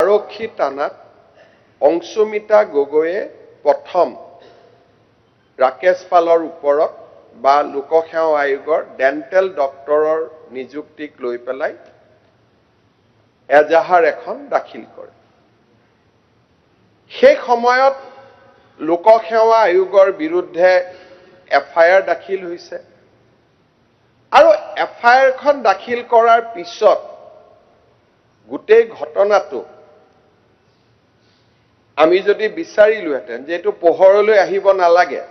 আৰক্ষী থানাত অংশুমিতা গগৈয়ে প্ৰথম ৰাকেশ পালৰ ওপৰত বা লোকসেৱা আয়োগৰ ডেণ্টেল ডক্টৰৰ নিযুক্তিক লৈ পেলাই এজাহাৰ এখন দাখিল কৰে। সেই সময়ত লোকসেৱা আয়োগৰ বিৰুদ্ধে এফআইআৰ দাখিল হৈছে আৰু এফআইআৰখন দাখিল কৰাৰ পিছত গোটেই ঘটনাটো আমি যদি বিচাৰিলোহেঁতেন যে এইটো পোহৰলৈ আহিব নালাগে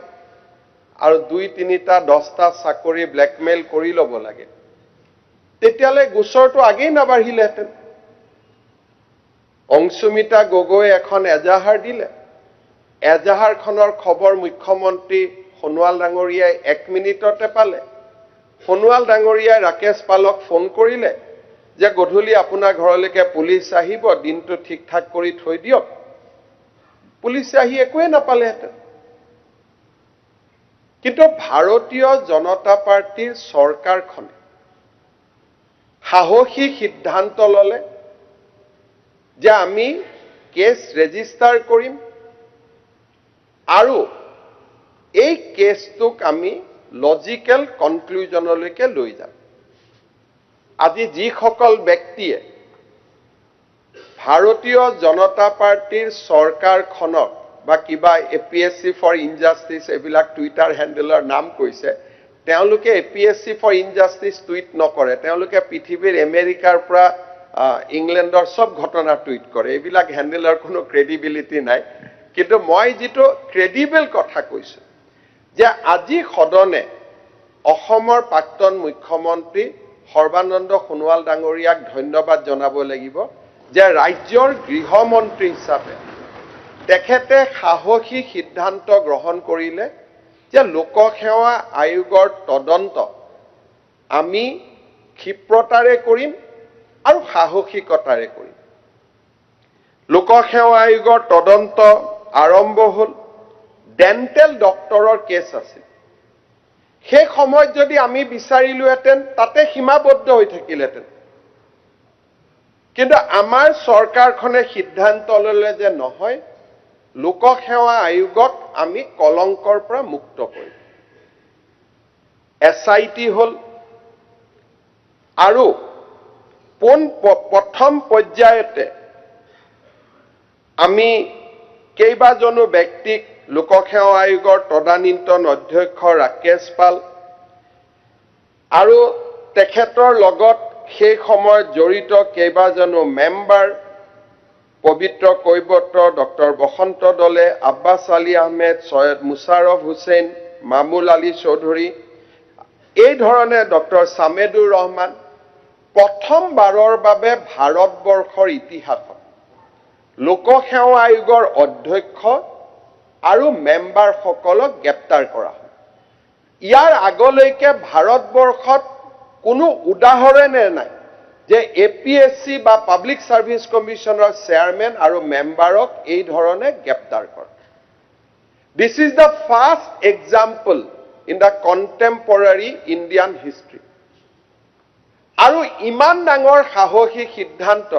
আৰু 2-3টা 10টা চাকৰি ব্লেকমেইল কৰি ল'ব লাগে, তেতিয়ালে গোচৰটো আগেই নাবাঢ়িলেহেঁতেন। অংশুমিতা গগৈ এখন এজাহাৰ দিলে। এজাহাৰখনৰ খবৰ মুখ্যমন্ত্ৰী সোণোৱাল ডাঙৰীয়াই 1 মিনিটতে পালে। সোণোৱাল ডাঙৰীয়াই ৰাকেশ পালক ফোন কৰিলে যে গধূলি আপোনাৰ ঘৰলৈকে পুলিচ আহিব, দিনটো ঠিক ঠাক কৰি থৈ দিয়ক। পুলিচে আহি একোৱে নাপালেহেঁতেন। কিন্তু ভাৰতীয় জনতা পাৰ্টিৰ চৰকাৰখনে সাহসী সিদ্ধান্ত ললে যে আমি কেছ ৰেজিষ্টাৰ কৰিম আৰু এই কেছটোক আমি লজিকেল কনক্লুজনলৈকে লৈ যাম। আজি যিসকল ব্যক্তিয়ে ভাৰতীয় জনতা পাৰ্টিৰ চৰকাৰখনক বা কিবা এপিএছচি ফৰ ইনজাষ্টিচ এইবিলাক টুইটাৰ হেণ্ডেলৰ নাম কৈছে, তেওঁলোকে এপিএছচি ফৰ ইনজাষ্টিচ টুইট নকৰে। তেওঁলোকে পৃথিৱীৰ আমেৰিকাৰ পৰা ইংলেণ্ডৰ সব ঘটনা টুইট কৰে। এইবিলাক হেণ্ডেলৰ কোনো ক্ৰেডিবিলিটি নাই। কিন্তু মই যিটো ক্ৰেডিবল কথা কৈছো যে আজি সদনে অসমৰ প্ৰাক্তন মুখ্যমন্ত্ৰী সৰ্বানন্দ সোণোৱাল ডাঙৰীয়াক ধন্যবাদ জনাব লাগিব যে ৰাজ্যৰ গৃহমন্ত্ৰী হিচাপে তেখেতে সাহসী সিদ্ধান্ত গ্ৰহণ কৰিলে যে লোকসেৱা আয়োগৰ তদন্ত আমি ক্ষিপ্ৰতাৰে কৰিম আৰু সাহসিকতাৰে কৰিম। লোকসেৱা আয়োগৰ তদন্ত আৰম্ভ হ'ল। ডেণ্টেল ডক্টৰৰ কেছ আছিল। সেই সময়ত যদি আমি বিচাৰিলোহেঁতেন তাতে সীমাবদ্ধ হৈ থাকিলহেঁতেন। কিন্তু আমাৰ চৰকাৰখনে সিদ্ধান্ত ল'লে যে নহয়, লোকসেৱা আয়োগক আমি কলংকৰ পৰা মুক্ত কৰিম। এছআইটি হ'ল আৰু প্ৰথম পৰ্যায়তে আমি কেইবাজনো ব্যক্তিক লোকসেৱা আয়োগৰ তদানীন্তন অধ্যক্ষ ৰাকেশ পাল আৰু তেখেতৰ লগত সেই সময়ত জড়িত কেইবাজনো মেম্বাৰ, পবিত্ৰ কৈবৰ্ত, ডক্টৰ বসন্ত দলে, আব্বাছ আলী আহমেদ, সৈয়দ মুশ্বাৰফ হুছেইন, মামুল আলী চৌধুৰী, এই ধৰণে ডক্টৰ সামেদুৰ ৰহমান প্ৰথমবাৰৰ বাবে ভাৰতবৰ্ষৰ ইতিহাসত লোকসেৱা আয়োগৰ অধ্যক্ষ আৰু মেম্বাৰসকলক গ্ৰেপ্তাৰ কৰা হয়। ইয়াৰ আগলৈকে ভাৰতবৰ্ষত কোনো উদাহৰণে নাই যে এপিএছচি বা পাব্লিক সাৰ্ভিস কমিশনৰ চেয়াৰমেন আৰু মেম্বাৰক এই ধৰণে গ্ৰেপ্তাৰ কৰে। This is the first example in the contemporary Indian history. আৰু ইমান ডাঙৰ সাহসী সিদ্ধান্ত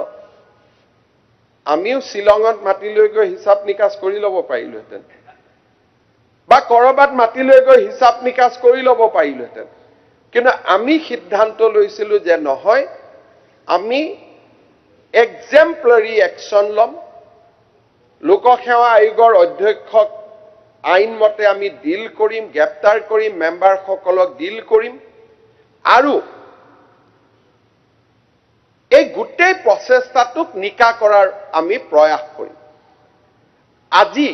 আমিও শ্বিলঙত মাতি লৈ গৈ হিচাপ নিকাচ কৰি ল'ব পাৰিলোহেঁতেন বা কৰবাত মাতি লৈ গৈ হিচাপ নিকাচ কৰি ল'ব পাৰিলোহেঁতেন। কিন্তু আমি সিদ্ধান্ত লৈছিলো যে নহয়, আমি এক্সেম্পলাৰী একশ্যন ল'ম। লোকসেৱা আয়োগৰ অধ্যক্ষক আইনমতে আমি ডিল কৰিম, গ্ৰেপ্তাৰ কৰিম, মেম্বাৰসকলক ডিল কৰিম আৰু এই গোটেই প্ৰচেষ্টাটোক নিকা কৰাৰ আমি প্ৰয়াস কৰিম। আজি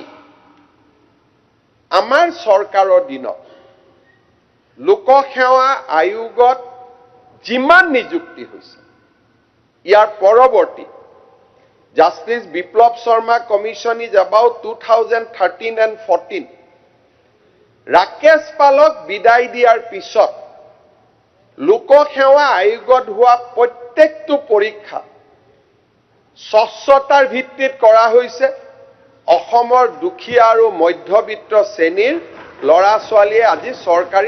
আমাৰ চৰকাৰৰ দিনত লোকসেৱা আয়োগত যিমান নিযুক্তি হৈছে, ইয়াৰ পৰৱৰ্তী justice Biplab Sharma commission is about 2013 and 14 Rakesh পালক বিদায় দিয়াৰ পিছত লোকসেৱা আয়োগত হোৱা প্ৰত্যেকটো পৰীক্ষা স্বচ্ছতাৰ ভিত্তিত কৰা হৈছে। অসমৰ দুখীয়া আৰু মধ্যবিত্ত শ্ৰেণীৰ ল'ৰা ছোৱালীয়ে আজি চৰকাৰী